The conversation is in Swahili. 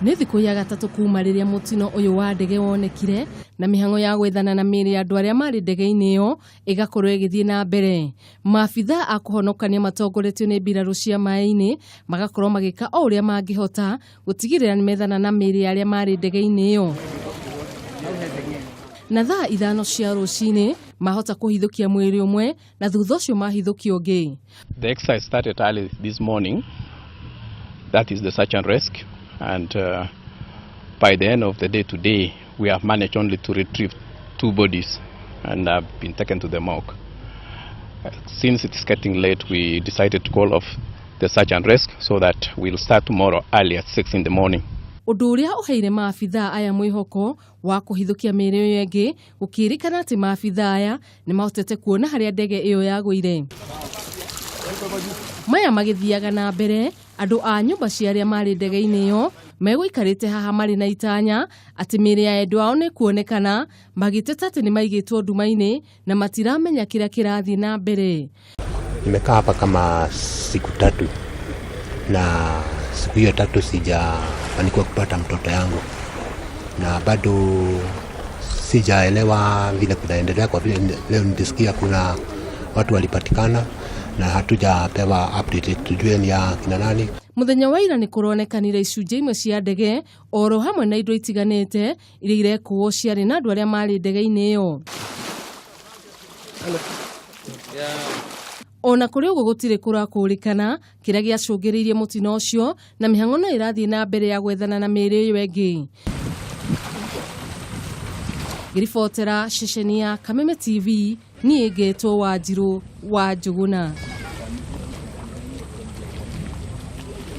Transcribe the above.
Nĩ thikũ ya gatatu kuma rĩrĩa mutino ũyũ wa ndege wonekire na mihang'o ya gwethana na mĩĩrĩ ya andũ arĩa marĩ ndege-inĩ ĩyo ĩgakorwo ĩgĩthiĩ na mbere. Maabitha a kũhonokania matongoretio nĩ mbirarũ cia maĩ-inĩ magakorwo magĩka o ũrĩa mangĩhota gũtigĩrĩra nĩ methana na mĩĩrĩ ya arĩa marĩ ndege-inĩ ĩyo. Na thaa 5 cia rũcinĩ mahota kũhithũkia mwĩrĩ ũmwe na thutha ũcio mahithũkia ũngĩ. The exercise started early this morning. That is the search and rescue. And by the end of the day today, we have managed only to retrieve 2 bodies and have been taken to the morgue. Since it's getting late, we decided to call off the search and rescue so that we'll start tomorrow early at 6 in the morning. Ũndũ ũrĩa ũheire maabitha aya mwĩhoko wa kũhithũkia mĩĩrĩ ĩyo ĩngĩ, gũkĩrĩkana atĩ maabitha aya nĩ mahotete kuona harĩa ndege ĩyo yagũire. Maya magĩthiaga na mbere, andũ a nyumba cia arĩa marĩ ndege-inĩ ĩyo megũikarĩte haha marĩ na itanya atĩ mĩĩrĩ ya endwa ao nĩ kuonekana, magĩteta atĩ nĩ maigĩtwo nduma-inĩ na matiramenya kĩrĩa kĩrathiĩ na mbere. Nimekaa hapa kama siku 3 na siku hiyo 3 sijafanikiwa kupata mtoto yangu, na bado sijaelewa vile kunaendelea, kwa vile leo nilisikia kuna watu walipatikana na hatujapewa update tujue ni ya kina nani. Muthenya wa ira nĩ kuronekanire icunjĩ imwe cia ndege oro hamwe na indo itiganĩte iria irekũo ciarĩ na andũ arĩa marĩ ndege-inĩ ĩyo. Ona kũrĩ ũguo gũtirĩ kũrakũrĩkana kĩrĩa gĩacũngĩrĩirie mutino ũcio, na mihang'o no ĩrathiĩ na mbere ya gwethana na mĩĩrĩ ĩyo ĩngĩ. Ngĩribotera ceceni ya Kameme TV, niĩ ngetwo Wanjiru wa Njuguna.